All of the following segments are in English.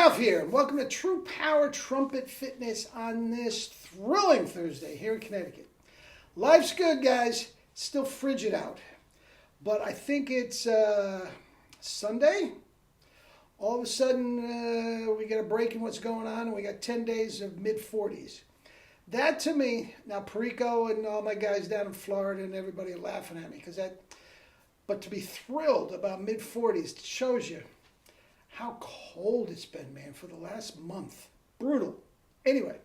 Ralph here. Welcome to True Power Trumpet Fitness on this thrilling Thursday here in Connecticut. Life's good, guys. It's still frigid out. But I think it's Sunday. All of a sudden, we get a break in what's going on, and we got 10 days of mid-40s. That, to me, now Perico and all my guys down in Florida and everybody are laughing at me, but to be thrilled about mid-40s shows you how cold it's been, man, for the last month. Brutal. Anyway,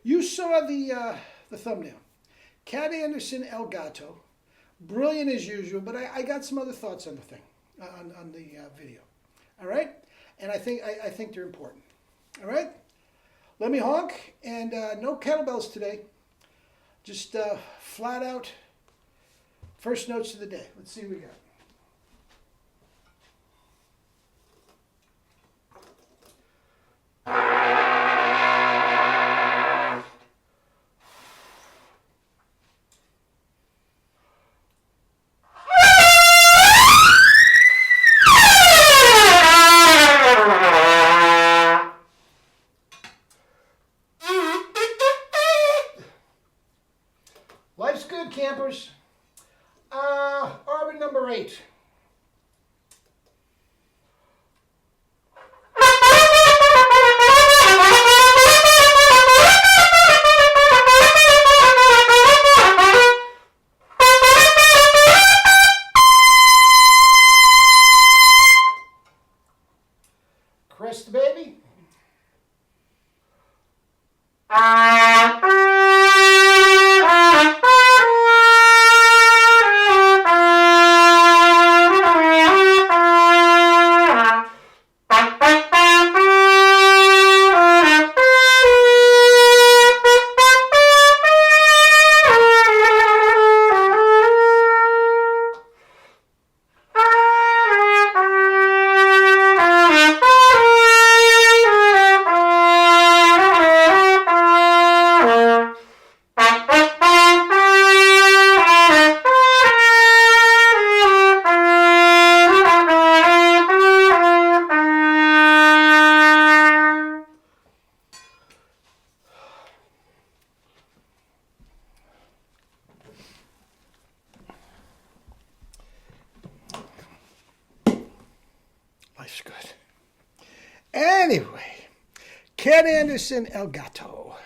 you saw the thumbnail. Cat Anderson, El Gato. Brilliant as usual, but I got some other thoughts on the thing, on the video. All right? And I think they're important. All right? Let me honk, and no kettlebells today. Just flat out first notes of the day. Let's see what we got. Life's good, campers. Arbor number 8. Crest, baby. Life's good. Anyway, Cat Anderson, El Gato.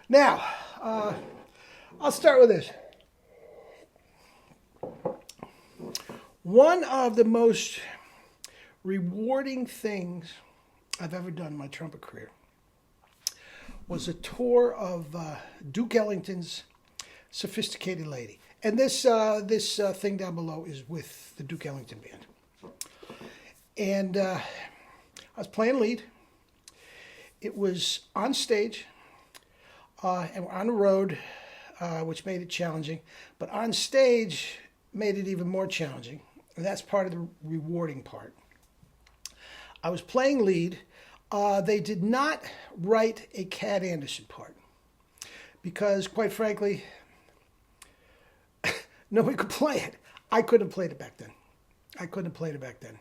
Now, I'll start with this. One of the most rewarding things I've ever done in my trumpet career was a tour of Duke Ellington's Sophisticated Lady. And this thing down below is with the Duke Ellington Band. And I was playing lead. It was on stage, and we're on the road, which made it challenging. But on stage made it even more challenging. And that's part of the rewarding part. I was playing lead. They did not write a Cat Anderson part because, quite frankly, nobody could play it. I couldn't have played it back then.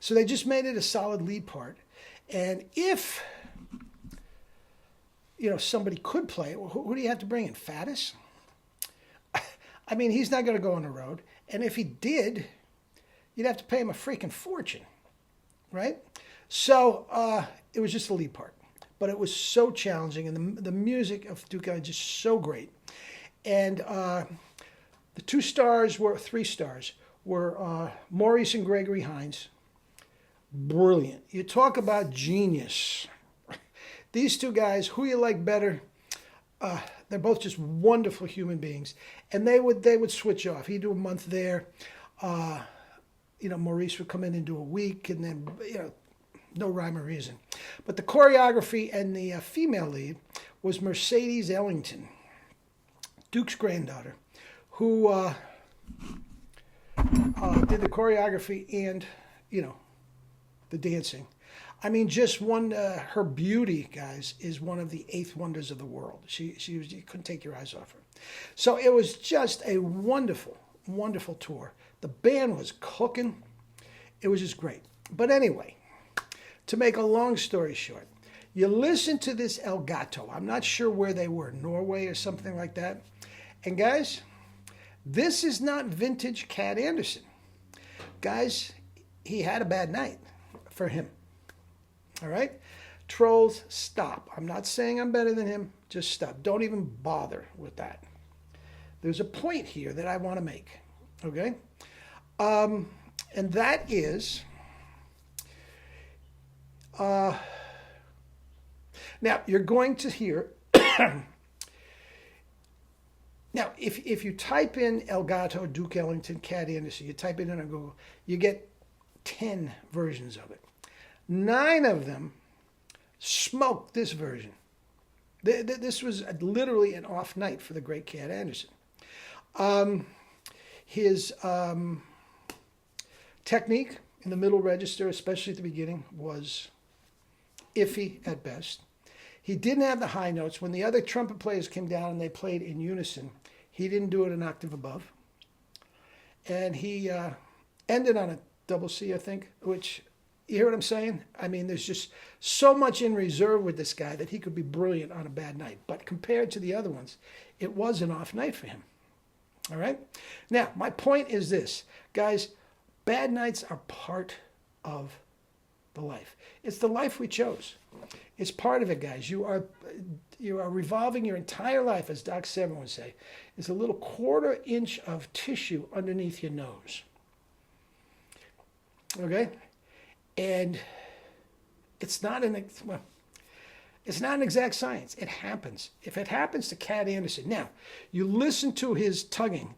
So they just made it a solid lead part. And if, somebody could play it, well, who do you have to bring in? Faddis? I mean, he's not going to go on the road. And if he did, you'd have to pay him a freaking fortune, right? So it was just a lead part. But it was so challenging. And the music of Duke Ellington is just so great. And the 3 stars were Maurice and Gregory Hines. Brilliant. You talk about genius. These 2 guys, who you like better, they're both just wonderful human beings. And they would switch off. He'd do a month there. Maurice would come in and do a week, and then, no rhyme or reason. But the choreography and the female lead was Mercedes Ellington, Duke's granddaughter, who did the choreography and, the dancing. I mean, just her beauty, guys, is one of the 8th wonders of the world. You couldn't take your eyes off her. So it was just a wonderful, wonderful tour. The band was cooking. It was just great. But anyway, to make a long story short, you listen to this El Gato. I'm not sure where they were, Norway or something like that. And guys, this is not vintage Cat Anderson. Guys, he had a bad night for him. All right? Trolls, stop. I'm not saying I'm better than him. Just stop. Don't even bother with that. There's a point here that I want to make. Okay? And that is, now you're going to hear, now if you type in El Gato, Duke Ellington, Cat Anderson, you type it in on Google, you get 10 versions of it. 9 of them smoked this version. This was literally an off night for the great Cat Anderson. His technique in the middle register, especially at the beginning, was iffy at best. He didn't have the high notes. When the other trumpet players came down and they played in unison, he didn't do it an octave above. And he ended on a double C, I think, which, you hear what I'm saying? I mean, there's just so much in reserve with this guy that he could be brilliant on a bad night. But compared to the other ones, it was an off night for him. All right? Now, my point is this. Guys, bad nights are part of the life. It's the life we chose. It's part of it, guys. You are revolving your entire life, as Doc Severn would say. It's a little 1/4 inch of tissue underneath your nose. Okay? And it's not an exact science. It happens. If it happens to Cat Anderson, now you listen to his tonguing.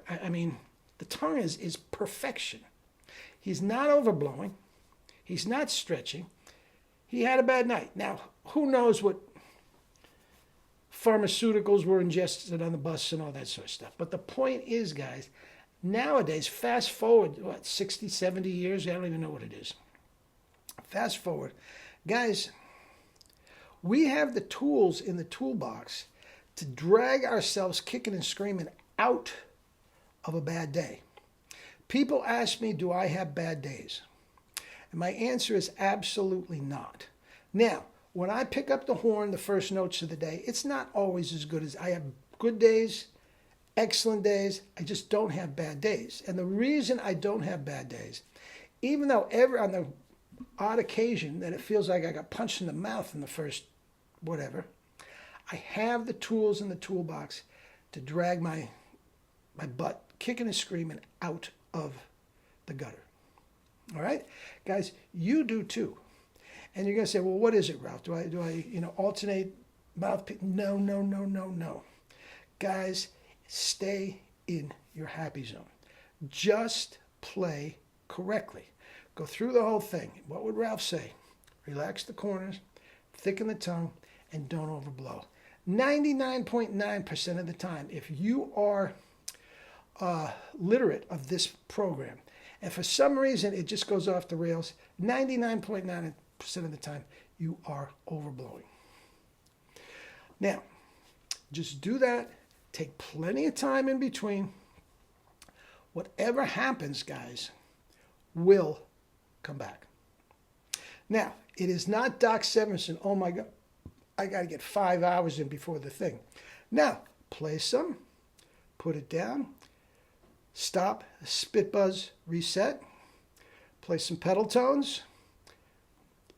I mean, the tongue is perfection. He's not overblowing. He's not stretching. He had a bad night. Now, who knows what pharmaceuticals were ingested on the bus and all that sort of stuff. But the point is, guys, nowadays, fast forward, 60, 70 years? I don't even know what it is. Fast forward. Guys, we have the tools in the toolbox to drag ourselves kicking and screaming out of a bad day. People ask me, do I have bad days? And my answer is absolutely not. Now, when I pick up the horn, the first notes of the day, it's not always as good as I have good days, excellent days. I just don't have bad days. And the reason I don't have bad days, even though on the odd occasion that it feels like I got punched in the mouth in the first whatever, I have the tools in the toolbox to drag my butt kicking and screaming out of the gutter. All right? Guys, you do too. And you're going to say, well, what is it, Ralph? Do I alternate mouth? No. Guys, stay in your happy zone. Just play correctly. Go through the whole thing. What would Ralph say? Relax the corners, thicken the tongue, and don't overblow. 99.9% of the time, if you are literate of this program, and for some reason it just goes off the rails, 99.9% of the time, you are overblowing. Now, just do that. Take plenty of time in between. Whatever happens, guys, will come back. Now, it is not Doc Severinson, oh my God, I got to get 5 hours in before the thing. Now, play some, put it down, stop, spit buzz, reset, play some pedal tones.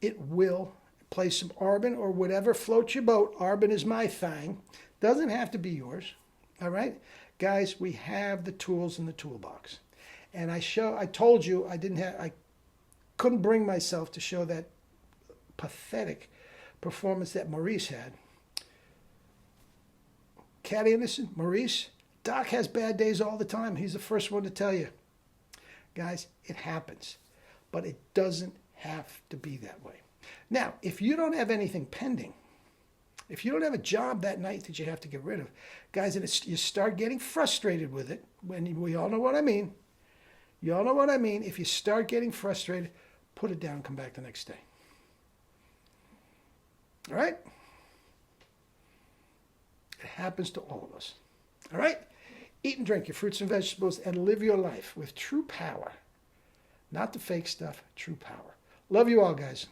It will play some Arbin or whatever floats your boat. Arbin is my thing. Doesn't have to be yours. All right? Guys, we have the tools in the toolbox. And I told you I couldn't bring myself to show that pathetic performance that Maurice had. Cat Anderson, Maurice, Doc has bad days all the time. He's the first one to tell you. Guys, it happens. But it doesn't have to be that way. Now, if you don't have anything pending, if you don't have a job that night that you have to get rid of, guys, and you start getting frustrated with it, we all know what I mean. You all know what I mean. If you start getting frustrated, put it down, come back the next day. All right? It happens to all of us. All right? Eat and drink your fruits and vegetables and live your life with true power, Not the fake stuff, true power. Love you all, guys.